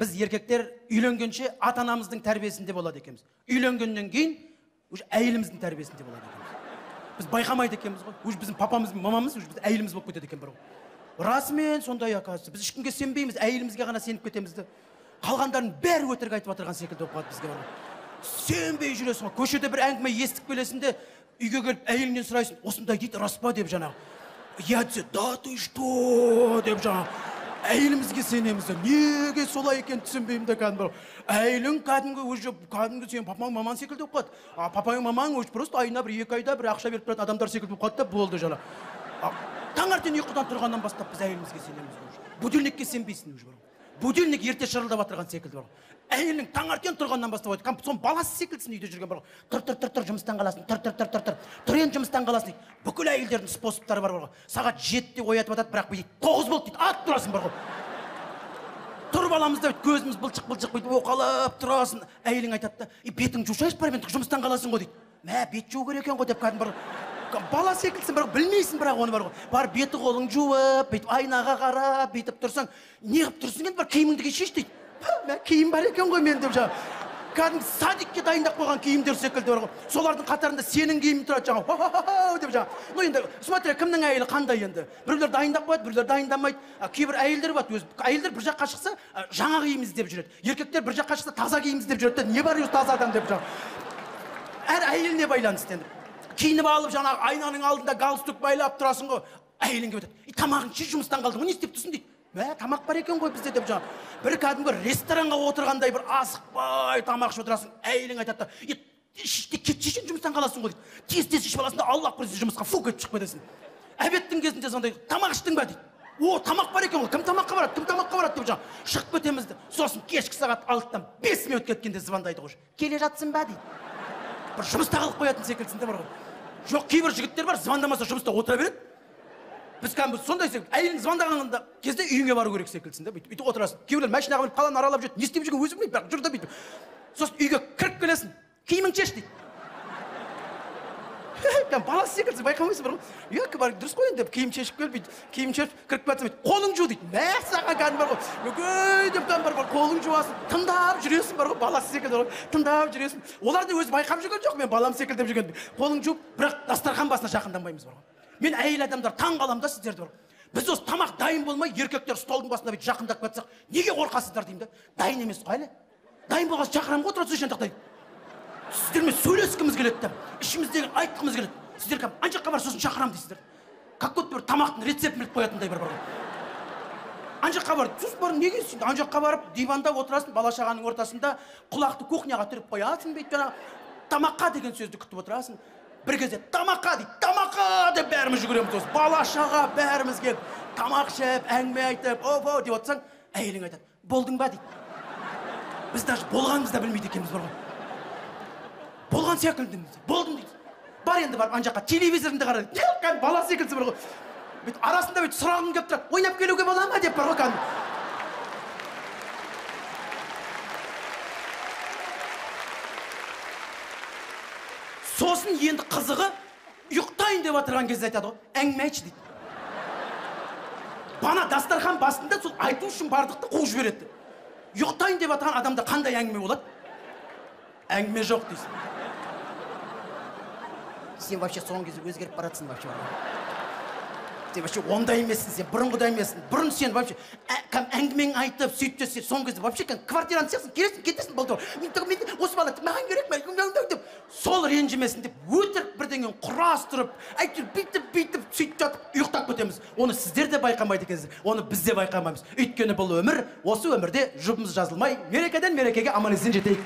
Біз еркектер үйленгенше ата-анамыздың тәрбиесінде болады екенбіз. Үйленгеннен кейін уже әйеліміздің тәрбиесінде болады екенбіз. Біз байқамайды екенбіз ғой. Уже біздің папамыз бен мамамыз уже біз әйеліміз болып кетеді екен бір ғой. Расымен сондай оказывается. Біз ешкімге сенбейміз, әйелімізге ғана сеніп кетеміз де. Қалғандардың бәрі өтірік айтып отырған секілді болып қалады бізге. Сенбей жүресің ғой. Көшеде бір әңгіме естіп келесің де, үйге келіп әйеліңнен сұрайсың, осындай дейді, рас па деп жаңағы. Я десе, да ты что деп жаңағы. Әйелімізге сенеміз де, неге солай екен түсінбеймін де кәдімгі. Әйелің кәдімгі сен папаң мамаң секілді болып қалады. Папаң мамаң просто айына бір 2 айда бір ақша беріп тұратын адамдар секілді болып қалады да болды жаңа. Таңертең ұйқыдан тұрғаннан бастап біз әйелімізге сенеміз. Будильникке сенбейсің уже. Будильник ерте шырылдап отырған секілді бар. Әйелің таңертең тұрғаннан бастап айтқан, сон баласы секілдісін үйде жүрген бар. Тұр, жұмыстан қаласың. Тұр енді жұмыстан қаласың дейді. Бүкіл әйелдердің способтары бар ғой. Сағат 7-де оятып атады, бірақ біз 9 болды дейді. Атып тұрасың бар ғой. Тұр баламыз да көзіміз былчық дейді. Оқалап тұрасың. Әйелің айтады да, бетің жусайшы бар, мен жұмыстан қаласың ғой дейді. Мә, бет жуу керек екен ғой деп кәдімгі бар. Бала секілсің, бірақ білмейсің, бірақ оны бар ғой. Бар беті қолың жуып, бүйтіп айнаға қарап, бүйтіп тұрсаң, неғып тұрсың енді бар киіміңді шеш дейді. Мә, киім бар екен ғой мен деп жаңа. Кәдімгі садикке дайындап қойған киімдер секілді бар ғой. Солардың қатарында сенің киімің тұрады жаңа. Деп жаңа. Ну енді, смотри, кімнің әйелі қандай енді? Біреулер дайындап қояды, біреулер дайындамайды. Кейбір әйелдер бар, өз әйелдер бір жаққа шықса, жаңа киім іздеп жүреді. Еркектер бір жаққа шықса, таза киім іздеп жүреді. Не бар өзі таза адам деп жаңа. Әр әйеліне байланысты енді. Киініп алып жаңағы айнаның алдында галстук байлап тұрасың ғой. Әйелің келіп айтады, тамағың ше жұмыстан қалдың ғой, не істеп тұрсың дейді. Мә, тамақ бар екен ғой бізде деп жаңа. Бір кәдімгі ресторанға отырғандай бір асықпай тамақ ішіп отырасың. Әйелің айтады да, кетшешен жұмыстан қаласың ғой дейді. Тез ішіп аласың да, Аллах көрсе жұмысқа фу кетіп шығып кетесің. Әбеттің кезінде сондай тамақ іштің ба дейді. О, тамақ бар екен ғой, кім тамаққа барады деп жаңа. Шығып кетеміз де. Сосын кешкі сағат 6-тан 5 минут кеткенде звондайды ғой. Келе жатсың ба дейді. Бір жұмыста қалып қоятын секілдісің де бар ғой. Жоқ, кейбір жігіттер бар, звондамаса жұмыста отыра береді. Біз кәдімгі сондай секілді, әйелің звондағанда кезде үйіңе бару керек секілдісің де, бүйтіп отырасың. Кейбіреулер машинаға мініп қаланы аралап жүреді, не істеп жүрген өзі білмейді, бірақ жүр да бүйтіп. Сосын үйге кіріп келесің, киімің шеш дейді. Баласы секілдісің, байқамайсың бар ғой. Дұрыс қой енді, киім шешіп кел, бүйтіп, киім шешіп кіріп келсең бүйтіп, қолың жу дейді. Мә, саған кәдімгі бар ғой. Өгей деп бар, қолың жуасың, тыңдап жүресің бар ғой, баласы секілді бар ғой. Тыңдап жүресің. Олар да өзі байқап жүрген жоқ, мен балам секілді деп жүрген. Қолың жуып, бірақ дастархан басына жақындамаймыз бар ғой. Мен әйел адамдар таң қаламын да сіздерді бар. Біз осы тамақ дайын болмай, еркектер столдың басына бүйтіп жақындап кетсек, неге қорқасыздар деймін да. Дайын емес қой әлі. Дайын болғанша шақырамын ғой, отыра тұрсайшы тақтай. Сіздермен сөйлескіміз келеді да, ішіміздегі айтқымыз келеді. Сіздер кәм, ана жаққа бар, сосын шақырамын дейсіздер. Как будто бір тамақтың рецептін біліп қоятындай бар ғой. Ана жаққа бар, сосын бар, неге сен ана жаққа барып, диванда отырасың, бала шағаның ортасында, құлақты кухняға түріп қоясың, бүйтіп жаңағы тамаққа деген сөзді күтіп отырасың. Бір кезде тамаққа дейді, тамаққа деп бәріміз жүгіреміз осы. Бала шаға бәріміз келіп, тамақ ішіп, әңгіме айтып, офо деп отырсаң, әйелің айтады, болдың ба дейді. Біз даже болғанымызды да білмейді екенбіз бар ғой. Болған секілдіміз, болдым дейді. Бар енді барып ана жаққа телевизорында қара дейді. Кәдімгі бала секілдісі бар ғой. Бүйтіп арасында бүйтіп сұрағым келіп тұрады, ойнап келуге бола ма деп бар ғой кәдімгі. Сосын енді қызығы ұйықтайын деп отырған кезде айтады ғой, әңгіме айтшы дейді. Бана дастархан басында сол айту үшін бардықты қуып жібереді. Ұйықтайын деп отырған адамда қандай әңгіме болады? Әңгіме жоқ дейсің. Сен вообще соңғы кезде өзгеріп баратсың вообще. Сен вообще ондай емессің, сен бұрынғыдай емессің. Бұрын сен вообще әңгімең айтып, сөйтіп сен соңғы кезде вообще квартираны сиясың, келесің, кетесің болды. Мен осы бала маған керек деп сол ренжімесін деп өтірік бірдеңені құрастырып, әйтеуір бүйтіп сөйтіп жатып ұйықтап кетеміз. Оны сіздер де байқамайды екенсіздер, оны біз де байқамаймыз. Өйткені бұл өмір, осы өмірде жұбымыз жазылмай, мерекеден мерекеге аман есен жетейік.